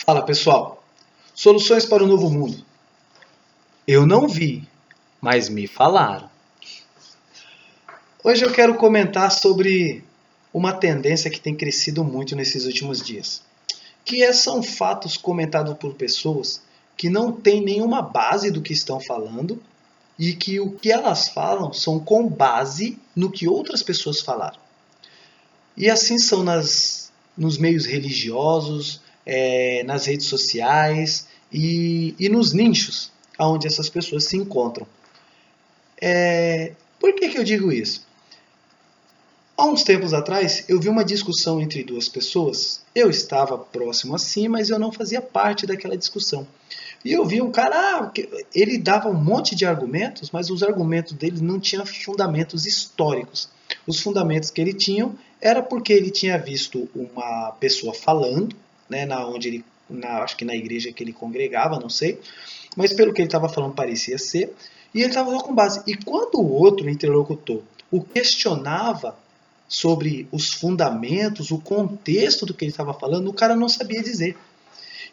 Fala pessoal, soluções para o novo mundo. Eu não vi, mas me falaram. Hoje eu quero comentar sobre uma tendência que tem crescido muito nesses últimos dias, são fatos comentados por pessoas que não têm nenhuma base do que estão falando e que o que elas falam são com base no que outras pessoas falaram. E assim são nos meios religiosos, nas redes sociais e nos nichos onde essas pessoas se encontram. Por que eu digo isso? Há uns tempos atrás, eu vi uma discussão entre duas pessoas. Eu estava próximo assim, mas eu não fazia parte daquela discussão. E eu vi um cara, ele dava um monte de argumentos, mas os argumentos dele não tinham fundamentos históricos. Os fundamentos que ele tinha era porque ele tinha visto uma pessoa falando, né, acho que na igreja que ele congregava, não sei, mas pelo que ele estava falando parecia ser, e ele estava com base. E quando o outro interlocutor o questionava sobre os fundamentos, o contexto do que ele estava falando, o cara não sabia dizer.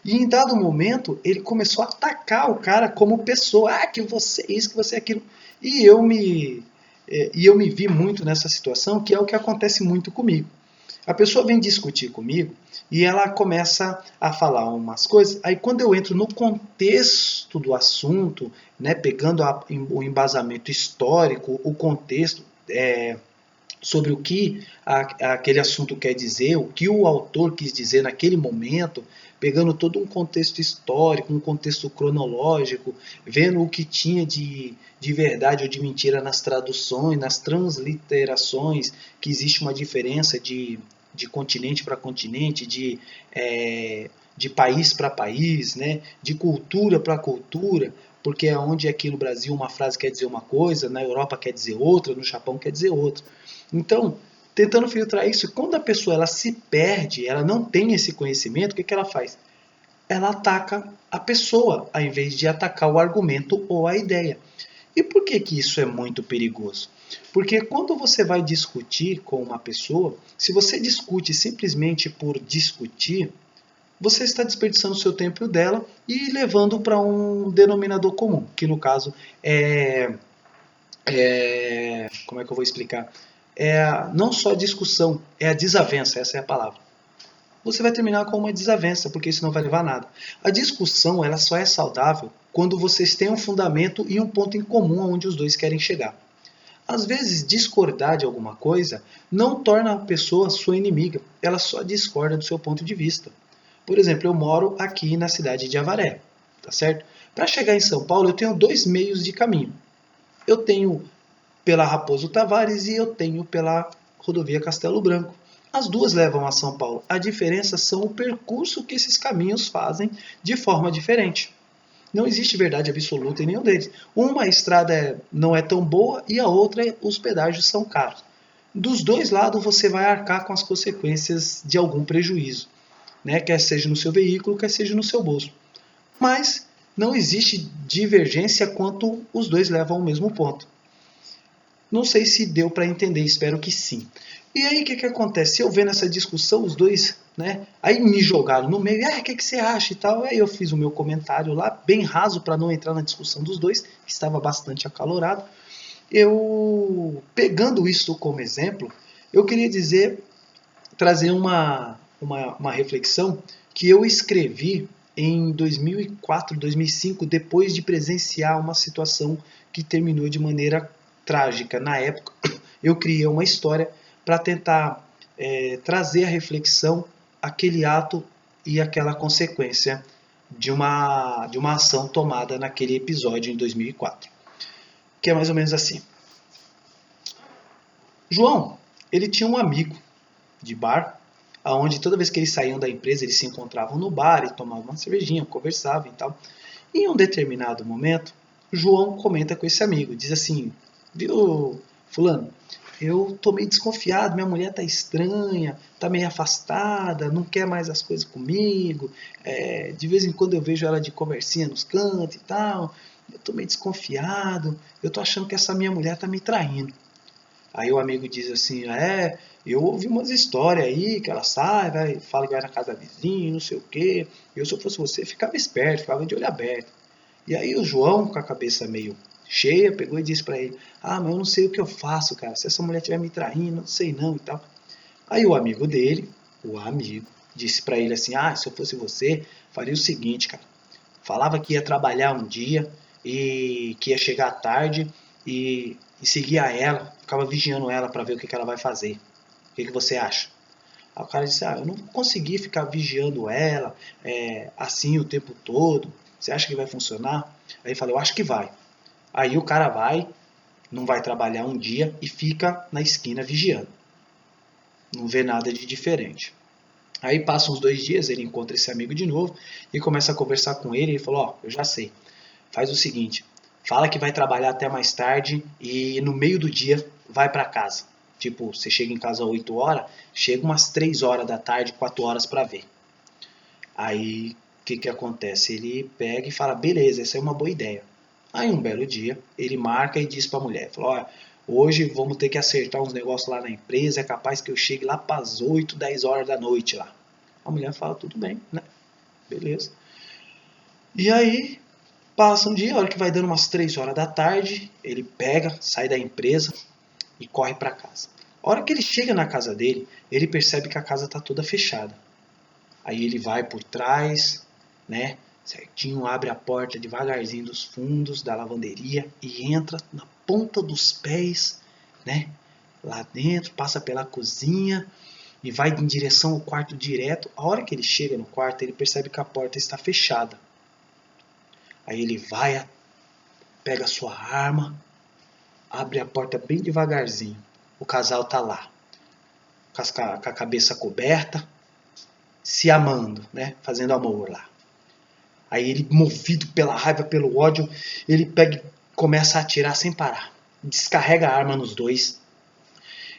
E em dado momento, ele começou a atacar o cara como pessoa. Ah, que você é isso, que você é aquilo. E eu me vi muito nessa situação, que é o que acontece muito comigo. A pessoa vem discutir comigo e ela começa a falar umas coisas. Aí quando eu entro no contexto do assunto, né, pegando o embasamento histórico, o contexto, sobre o que aquele assunto quer dizer, o que o autor quis dizer naquele momento, pegando todo um contexto histórico, um contexto cronológico, vendo o que tinha de verdade ou de mentira nas traduções, nas transliterações, que existe uma diferença de continente para continente, de país para país, né? De cultura para cultura, porque onde aqui no Brasil uma frase quer dizer uma coisa, na Europa quer dizer outra, no Japão quer dizer outra. Então, tentando filtrar isso, quando a pessoa ela se perde, ela não tem esse conhecimento, o que ela faz? Ela ataca a pessoa, ao invés de atacar o argumento ou a ideia. E por que isso é muito perigoso? Porque quando você vai discutir com uma pessoa, se você discute simplesmente por discutir, você está desperdiçando o seu tempo e o dela e levando para um denominador comum, que no caso como é que eu vou explicar? Não só a discussão, é a desavença, essa é a palavra. Você vai terminar com uma desavença, porque isso não vai levar a nada. A discussão ela só é saudável quando vocês têm um fundamento e um ponto em comum onde os dois querem chegar. Às vezes, discordar de alguma coisa não torna a pessoa sua inimiga, ela só discorda do seu ponto de vista. Por exemplo, eu moro aqui na cidade de Avaré, tá certo? Para chegar em São Paulo, eu tenho dois meios de caminho. Eu tenho pela Raposo Tavares e eu tenho pela rodovia Castelo Branco. As duas levam a São Paulo. A diferença são o percurso que esses caminhos fazem de forma diferente. Não existe verdade absoluta em nenhum deles. Uma estrada não é tão boa e a outra os pedágios são caros. Dos dois lados você vai arcar com as consequências de algum prejuízo, né? Quer seja no seu veículo, quer seja no seu bolso. Mas não existe divergência quanto os dois levam ao mesmo ponto. Não sei se deu para entender, espero que sim. E aí o que acontece? Eu vendo essa discussão, os dois, né? Aí me jogaram no meio, o que você acha e tal. Aí eu fiz o meu comentário lá, bem raso para não entrar na discussão dos dois, que estava bastante acalorado. Eu, pegando isso como exemplo, eu queria trazer uma reflexão que eu escrevi em 2004, 2005, depois de presenciar uma situação que terminou de maneira trágica. Na época, eu criei uma história para tentar trazer a reflexão, aquele ato e aquela consequência de uma ação tomada naquele episódio em 2004. Que é mais ou menos assim. João, ele tinha um amigo de bar, onde toda vez que eles saíam da empresa, eles se encontravam no bar e tomavam uma cervejinha, conversavam e tal. E em um determinado momento, João comenta com esse amigo, diz assim, viu, fulano, eu tô meio desconfiado, minha mulher tá estranha, tá meio afastada, não quer mais as coisas comigo, de vez em quando eu vejo ela de conversinha nos cantos e tal, eu tô meio desconfiado, eu tô achando que essa minha mulher tá me traindo. Aí o amigo diz assim, eu ouvi umas histórias aí, que ela sai, fala que vai na casa da vizinha, não sei o quê. Eu, se eu fosse você, ficava esperto, ficava de olho aberto. E aí o João, com a cabeça meio cheia, pegou e disse pra ele, mas eu não sei o que eu faço, cara, se essa mulher estiver me traindo, não sei não e tal. Aí o amigo, disse pra ele assim, se eu fosse você, faria o seguinte, cara, falava que ia trabalhar um dia e que ia chegar à tarde e seguia ela, ficava vigiando ela para ver o que ela vai fazer. O que você acha? Aí o cara disse, eu não vou conseguir ficar vigiando ela assim o tempo todo. Você acha que vai funcionar? Aí ele falou, eu acho que vai. Aí o cara vai, não vai trabalhar um dia e fica na esquina vigiando. Não vê nada de diferente. Aí passam uns 2 dias, ele encontra esse amigo de novo e começa a conversar com ele. Ele falou, eu já sei, faz o seguinte, fala que vai trabalhar até mais tarde e no meio do dia vai para casa. Tipo, você chega em casa às 8 horas, chega umas 3 horas da tarde, 4 horas para ver. Aí, o que acontece? Ele pega e fala, beleza, essa é uma boa ideia. Aí, um belo dia, ele marca e diz para a mulher, fala, hoje vamos ter que acertar uns negócios lá na empresa, é capaz que eu chegue lá para as 8, 10 horas da noite lá. A mulher fala, tudo bem, né? Beleza. E aí, passa um dia, a hora que vai dando umas 3 horas da tarde, ele pega, sai da empresa e corre para casa. A hora que ele chega na casa dele, ele percebe que a casa está toda fechada. Aí ele vai por trás, né? Certinho, abre a porta devagarzinho dos fundos da lavanderia e entra na ponta dos pés, né? Lá dentro, passa pela cozinha e vai em direção ao quarto direto. A hora que ele chega no quarto, ele percebe que a porta está fechada. Aí ele vai, pega a sua arma, abre a porta bem devagarzinho. O casal tá lá, com a cabeça coberta, se amando, né? Fazendo amor lá. Aí ele, movido pela raiva, pelo ódio, ele pega e começa a atirar sem parar. Descarrega a arma nos dois,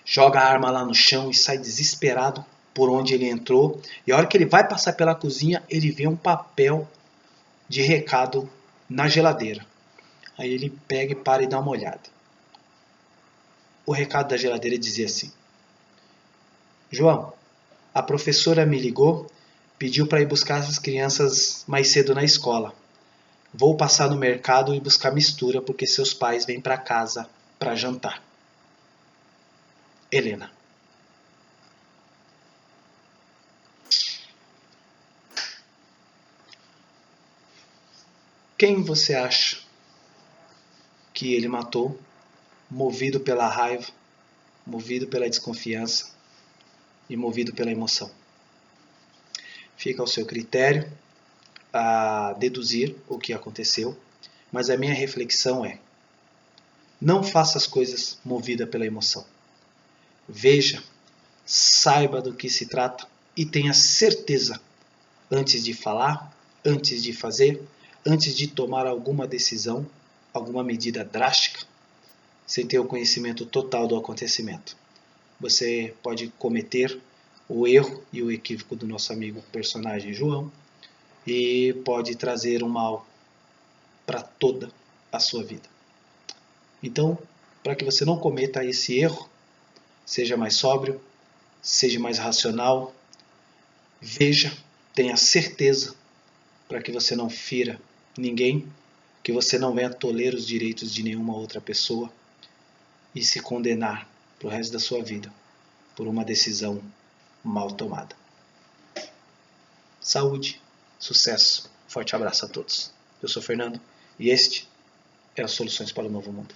joga a arma lá no chão e sai desesperado por onde ele entrou. E a hora que ele vai passar pela cozinha, ele vê um papel de recado na geladeira. Aí ele pega e para e dá uma olhada. O recado da geladeira dizia assim: João, a professora me ligou, pediu para ir buscar as crianças mais cedo na escola. Vou passar no mercado e buscar mistura porque seus pais vêm para casa para jantar. Helena. Quem você acha que ele matou, movido pela raiva, movido pela desconfiança e movido pela emoção? Fica ao seu critério a deduzir o que aconteceu, mas a minha reflexão é: não faça as coisas movida pela emoção. Veja, saiba do que se trata e tenha certeza antes de falar, antes de fazer, antes de tomar alguma decisão, alguma medida drástica, sem ter o conhecimento total do acontecimento. Você pode cometer o erro e o equívoco do nosso amigo personagem João e pode trazer um mal para toda a sua vida. Então, para que você não cometa esse erro, seja mais sóbrio, seja mais racional, veja, tenha certeza para que você não fira ninguém, que você não venha toler os direitos de nenhuma outra pessoa e se condenar para o resto da sua vida por uma decisão mal tomada. Saúde, sucesso, forte abraço a todos. Eu sou Fernando e este é o Soluções para o Novo Mundo.